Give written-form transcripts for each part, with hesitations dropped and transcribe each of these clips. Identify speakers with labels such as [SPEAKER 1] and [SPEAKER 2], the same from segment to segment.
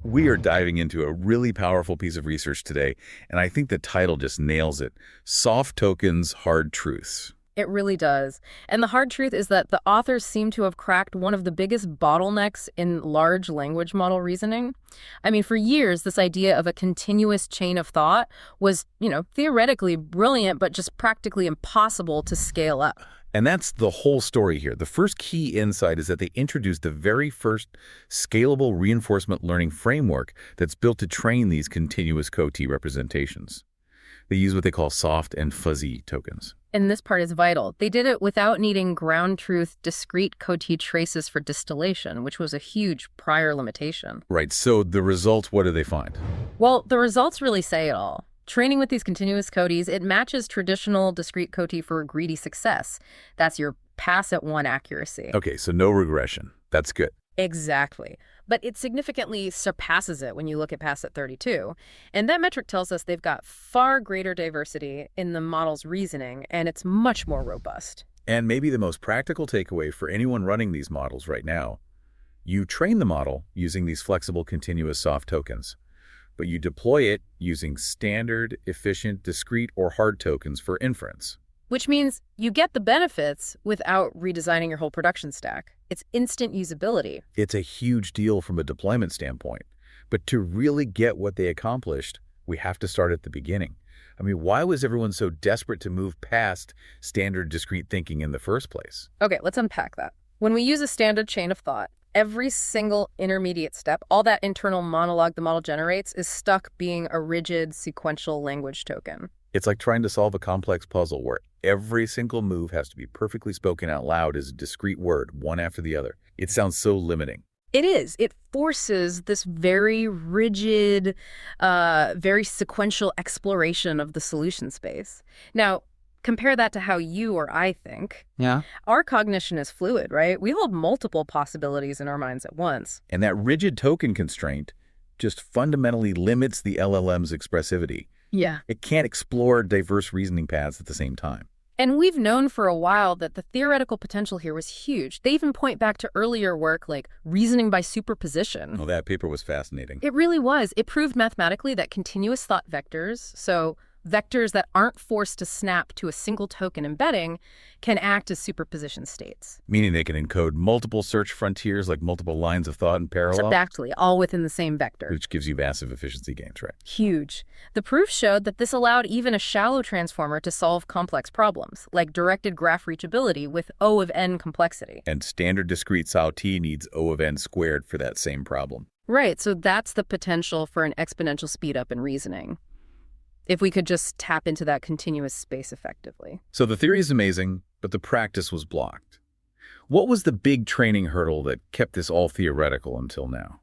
[SPEAKER 1] We are diving into a really powerful piece of research today, and I think the title just nails it. Soft Tokens, Hard Truths.
[SPEAKER 2] It really does. And the hard truth is that the authors seem to have cracked one of the biggest bottlenecks in large language model reasoning. I mean, for years, this idea of a continuous chain of thought was, theoretically brilliant, but just practically impossible to scale up.
[SPEAKER 1] And that's the whole story here. The first key insight is that they introduced the very first scalable reinforcement learning framework that's built to train these continuous CoT representations. They use what they call soft and fuzzy tokens.
[SPEAKER 2] And this part is vital. They did it without needing ground truth discrete CoT traces for distillation, which was a huge prior limitation.
[SPEAKER 1] Right, so the results, what do they find?
[SPEAKER 2] Well, the results really say it all. Training with these continuous CoTs, it matches traditional discrete CoT for greedy success. That's your pass at one accuracy.
[SPEAKER 1] Okay, so no regression. That's good.
[SPEAKER 2] Exactly. But it significantly surpasses it when you look at pass at 32. And that metric tells us they've got far greater diversity in the model's reasoning, and it's much more robust.
[SPEAKER 1] And maybe the most practical takeaway for anyone running these models right now, you train the model using these flexible continuous soft tokens, but you deploy it using standard, efficient, discrete, or hard tokens for inference.
[SPEAKER 2] Which means you get the benefits without redesigning your whole production stack. It's instant usability.
[SPEAKER 1] It's a huge deal from a deployment standpoint. But to really get what they accomplished, we have to start at the beginning. I mean, why was everyone so desperate to move past standard discrete thinking in the first place?
[SPEAKER 2] Okay, let's unpack that. When we use a standard chain of thought, every single intermediate step, all that internal monologue the model generates, is stuck being a rigid sequential language token.
[SPEAKER 1] It's like trying to solve a complex puzzle where every single move has to be perfectly spoken out loud as a discrete word, one after the other. It sounds so limiting.
[SPEAKER 2] It is. It forces this very rigid, very sequential exploration of the solution space. Now, compare that to how you or I think.
[SPEAKER 1] Yeah.
[SPEAKER 2] Our cognition is fluid, right? We hold multiple possibilities in our minds at once.
[SPEAKER 1] And that rigid token constraint just fundamentally limits the LLM's expressivity.
[SPEAKER 2] Yeah.
[SPEAKER 1] It can't explore diverse reasoning paths at the same time.
[SPEAKER 2] And we've known for a while that the theoretical potential here was huge. They even point back to earlier work like reasoning by superposition.
[SPEAKER 1] Oh, that paper was fascinating.
[SPEAKER 2] It really was. It proved mathematically that continuous thought vectors, so vectors that aren't forced to snap to a single token embedding, can act as superposition states.
[SPEAKER 1] Meaning they can encode multiple search frontiers like multiple lines of thought in parallel?
[SPEAKER 2] Exactly, all within the same vector.
[SPEAKER 1] Which gives you massive efficiency gains, right?
[SPEAKER 2] Huge. The proof showed that this allowed even a shallow transformer to solve complex problems, like directed graph reachability with O of n complexity.
[SPEAKER 1] And standard discrete SAO-T needs O of n squared for that same problem.
[SPEAKER 2] Right, so that's the potential for an exponential speedup in reasoning, if we could just tap into that continuous space effectively.
[SPEAKER 1] So the theory is amazing, but the practice was blocked. What was the big training hurdle that kept this all theoretical until now?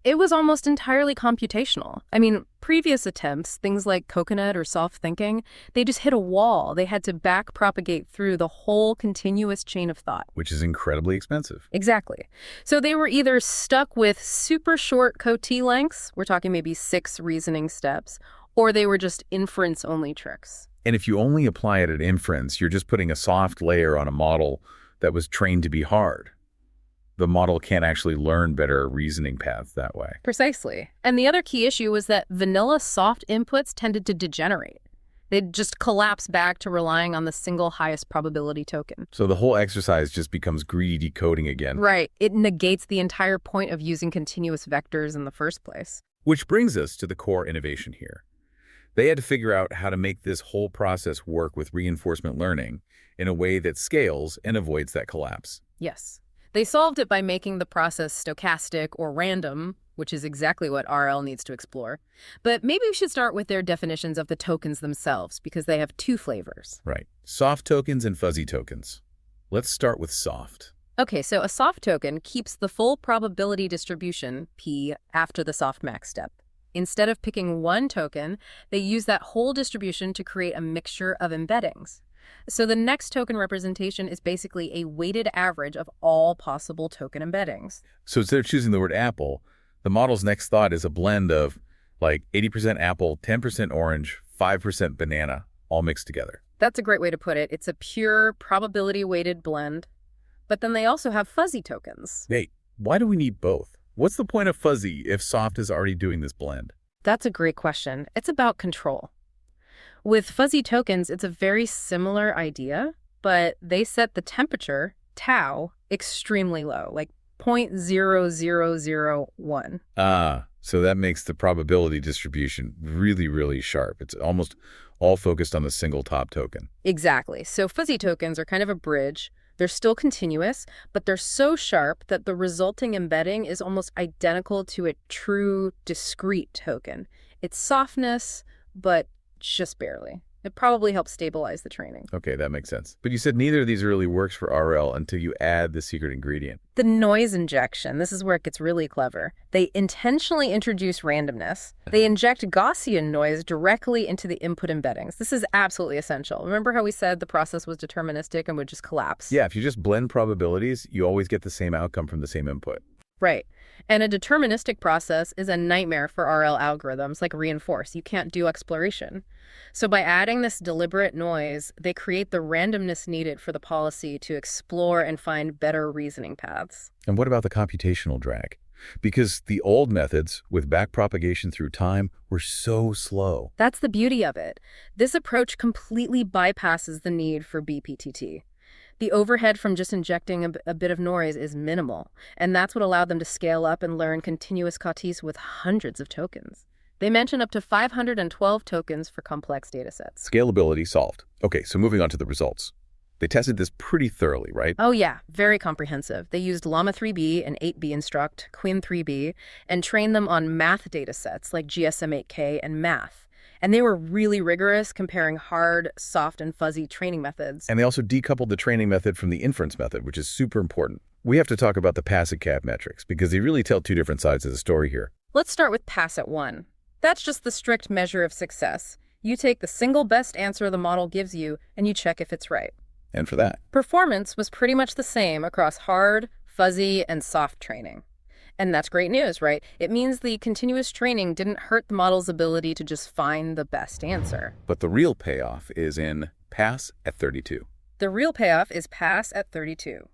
[SPEAKER 2] It was almost entirely computational. I mean, previous attempts, things like Coconut or soft thinking, they just hit a wall. They had to back propagate through the whole continuous chain of thought.
[SPEAKER 1] Which is incredibly expensive.
[SPEAKER 2] Exactly. So they were either stuck with super short CoT lengths, we're talking maybe 6 reasoning steps, or they were just inference-only tricks.
[SPEAKER 1] And if you only apply it at inference, you're just putting a soft layer on a model that was trained to be hard. The model can't actually learn better reasoning paths that way.
[SPEAKER 2] Precisely. And the other key issue was that vanilla soft inputs tended to degenerate. They'd just collapse back to relying on the single highest probability token.
[SPEAKER 1] So the whole exercise just becomes greedy decoding again.
[SPEAKER 2] Right. It negates the entire point of using continuous vectors in the first place.
[SPEAKER 1] Which brings us to the core innovation here. They had to figure out how to make this whole process work with reinforcement learning in a way that scales and avoids that collapse.
[SPEAKER 2] Yes. They solved it by making the process stochastic or random, which is exactly what RL needs to explore. But maybe we should start with their definitions of the tokens themselves, because they have 2 flavors.
[SPEAKER 1] Right. Soft tokens and fuzzy tokens. Let's start with soft.
[SPEAKER 2] Okay, so a soft token keeps the full probability distribution, P, after the softmax step. Instead of picking one token, they use that whole distribution to create a mixture of embeddings. So the next token representation is basically a weighted average of all possible token embeddings.
[SPEAKER 1] So instead of choosing the word apple, the model's next thought is a blend of like 80% apple, 10% orange, 5% banana, all mixed together.
[SPEAKER 2] That's a great way to put it. It's a pure probability-weighted blend. But then they also have fuzzy tokens.
[SPEAKER 1] Wait, why do we need both? What's the point of fuzzy if soft is already doing this blend?
[SPEAKER 2] That's a great question. It's about control. With fuzzy tokens, it's a very similar idea, but they set the temperature, tau, extremely low, like 0.0001.
[SPEAKER 1] Ah, so that makes the probability distribution really, really sharp. It's almost all focused on the single top token.
[SPEAKER 2] Exactly. So fuzzy tokens are kind of a bridge. They're still continuous, but they're so sharp that the resulting embedding is almost identical to a true discrete token. It's softness, but just barely. It probably helps stabilize the training.
[SPEAKER 1] Okay, that makes sense. But you said neither of these really works for RL until you add the secret ingredient.
[SPEAKER 2] The noise injection, this is where it gets really clever. They intentionally introduce randomness. They inject Gaussian noise directly into the input embeddings. This is absolutely essential. Remember how we said the process was deterministic and would just collapse?
[SPEAKER 1] Yeah, if you just blend probabilities, you always get the same outcome from the same input.
[SPEAKER 2] Right. And a deterministic process is a nightmare for RL algorithms like reinforce. You can't do exploration. So by adding this deliberate noise, they create the randomness needed for the policy to explore and find better reasoning paths.
[SPEAKER 1] And what about the computational drag? Because the old methods, with backpropagation through time, were so slow.
[SPEAKER 2] That's the beauty of it. This approach completely bypasses the need for BPTT. The overhead from just injecting a bit of noise is minimal, and that's what allowed them to scale up and learn continuous Cotis with hundreds of tokens. They mention up to 512 tokens for complex datasets.
[SPEAKER 1] Scalability solved. Okay, so moving on to the results. They tested this pretty thoroughly, right?
[SPEAKER 2] Oh yeah, very comprehensive. They used Llama 3B and 8B Instruct, Quinn 3B, and trained them on math datasets like GSM-8K and math. And they were really rigorous, comparing hard, soft, and fuzzy training methods.
[SPEAKER 1] And they also decoupled the training method from the inference method, which is super important. We have to talk about the pass-at-cap metrics, because they really tell two different sides of the story here.
[SPEAKER 2] Let's start with pass-at-1. That's just the strict measure of success. You take the single best answer the model gives you, and you check if it's right.
[SPEAKER 1] And for that,
[SPEAKER 2] Performance was pretty much the same across hard, fuzzy, and soft training. And that's great news, right? It means the continuous training didn't hurt the model's ability to just find the best answer.
[SPEAKER 1] but the real payoff is in pass at 32.
[SPEAKER 2] The real payoff is pass at 32.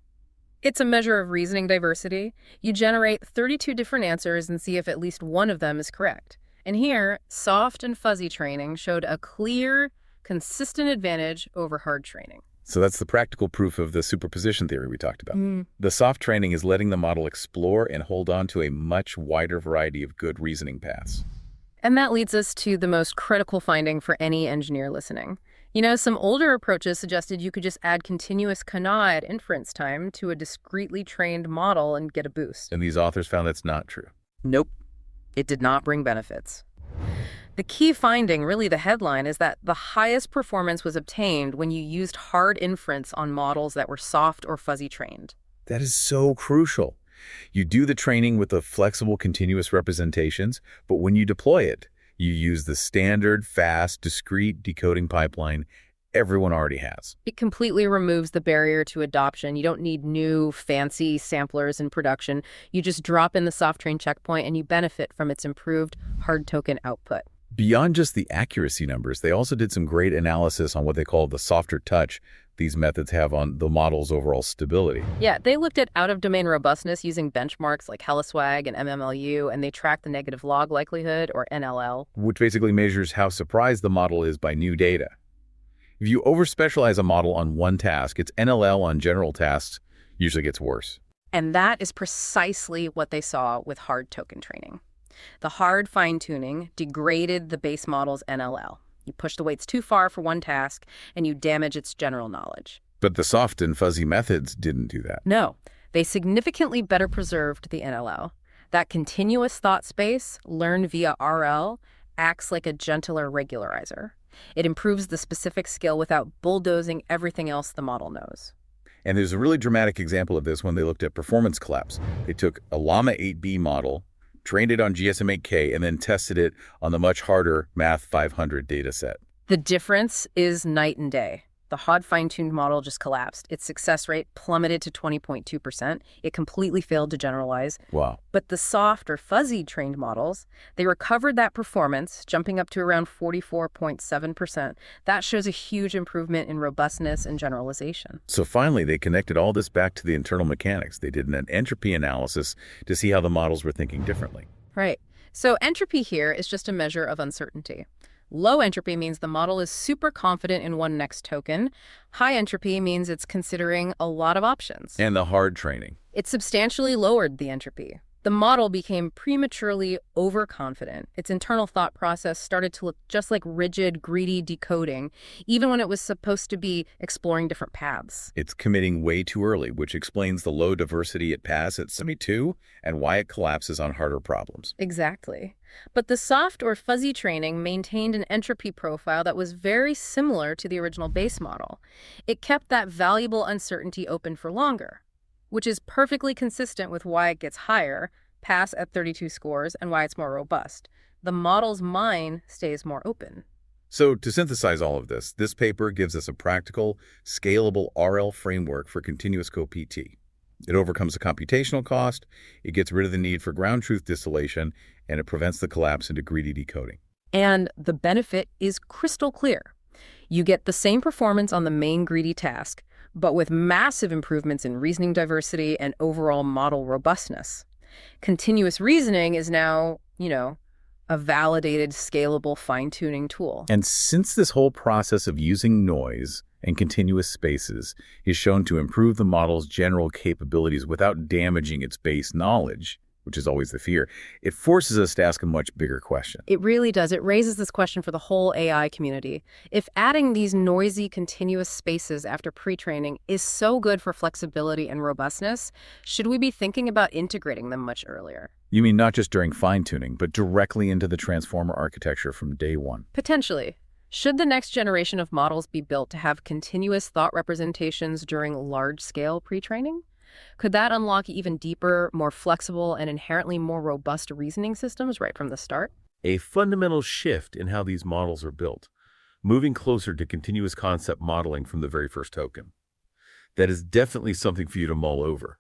[SPEAKER 2] It's a measure of reasoning diversity. You generate 32 different answers and see if at least one of them is correct. And here, soft and fuzzy training showed a clear, consistent advantage over hard training.
[SPEAKER 1] So that's the practical proof of the superposition theory we talked about. The soft training is letting the model explore and hold on to a much wider variety of good reasoning paths.
[SPEAKER 2] And that leads us to the most critical finding for any engineer listening. You know, some older approaches suggested you could just add continuous Kana at inference time to a discretely trained model and get a boost.
[SPEAKER 1] And these authors found that's not true.
[SPEAKER 2] Nope. It did not bring benefits. The key finding, really the headline, is that the highest performance was obtained when you used hard inference on models that were soft or fuzzy trained.
[SPEAKER 1] That is so crucial. You do the training with the flexible continuous representations, but when you deploy it, you use the standard, fast, discrete decoding pipeline everyone already has.
[SPEAKER 2] It completely removes the barrier to adoption. You don't need new, fancy samplers in production. You just drop in the soft train checkpoint and you benefit from its improved hard token output.
[SPEAKER 1] Beyond just the accuracy numbers, they also did some great analysis on what they call the softer touch these methods have on the model's overall stability.
[SPEAKER 2] Yeah, they looked at out-of-domain robustness using benchmarks like HeliSwag and MMLU, and they tracked the negative log likelihood, or NLL.
[SPEAKER 1] Which basically measures how surprised the model is by new data. If you over-specialize a model on one task, its NLL on general tasks usually gets worse.
[SPEAKER 2] And that is precisely what they saw with hard token training. The hard fine-tuning degraded the base model's NLL. You push the weights too far for one task, and you damage its general knowledge.
[SPEAKER 1] But the soft and fuzzy methods didn't do that.
[SPEAKER 2] No, they significantly better preserved the NLL. That continuous thought space, learned via RL, acts like a gentler regularizer. It improves the specific skill without bulldozing everything else the model knows.
[SPEAKER 1] And there's a really dramatic example of this when they looked at performance collapse. They took a Llama 8B model, trained it on GSM-8K, and then tested it on the much harder Math 500 dataset.
[SPEAKER 2] The difference is night and day. The Hod fine-tuned model just collapsed. Its success rate plummeted to 20.2%. It completely failed to generalize.
[SPEAKER 1] Wow.
[SPEAKER 2] But the soft or fuzzy trained models, they recovered that performance, jumping up to around 44.7%. That shows a huge improvement in robustness and generalization.
[SPEAKER 1] So finally, they connected all this back to the internal mechanics. They did an entropy analysis to see how the models were thinking differently.
[SPEAKER 2] Right. So entropy here is just a measure of uncertainty. Low entropy means the model is super confident in one next token. High entropy means it's considering a lot of options.
[SPEAKER 1] And the hard training.
[SPEAKER 2] It substantially lowered the entropy. The model became prematurely overconfident. Its internal thought process started to look just like rigid, greedy decoding, even when it was supposed to be exploring different paths.
[SPEAKER 1] It's committing way too early, which explains the low diversity it passed at 72 and why it collapses on harder problems.
[SPEAKER 2] Exactly. But the soft or fuzzy training maintained an entropy profile that was very similar to the original base model. It kept that valuable uncertainty open for longer, which is perfectly consistent with why it gets higher, pass at 32 scores, and why it's more robust. The model's mind stays more open.
[SPEAKER 1] So to synthesize all of this, this paper gives us a practical, scalable RL framework for continuous co-PT. It overcomes the computational cost, it gets rid of the need for ground truth distillation, and it prevents the collapse into greedy decoding.
[SPEAKER 2] And the benefit is crystal clear. You get the same performance on the main greedy task, but with massive improvements in reasoning diversity and overall model robustness. Continuous reasoning is now, a validated, scalable fine-tuning tool.
[SPEAKER 1] And since this whole process of using noise and continuous spaces is shown to improve the model's general capabilities without damaging its base knowledge, which is always the fear, it forces us to ask a much bigger question.
[SPEAKER 2] It really does. It raises this question for the whole AI community. If adding these noisy, continuous spaces after pre-training is so good for flexibility and robustness, should we be thinking about integrating them much earlier?
[SPEAKER 1] You mean not just during fine-tuning, but directly into the transformer architecture from day one?
[SPEAKER 2] Potentially. Should the next generation of models be built to have continuous thought representations during large-scale pre-training? Could that unlock even deeper, more flexible, and inherently more robust reasoning systems right from the start?
[SPEAKER 3] A fundamental shift in how these models are built, moving closer to continuous concept modeling from the very first token. That is definitely something for you to mull over.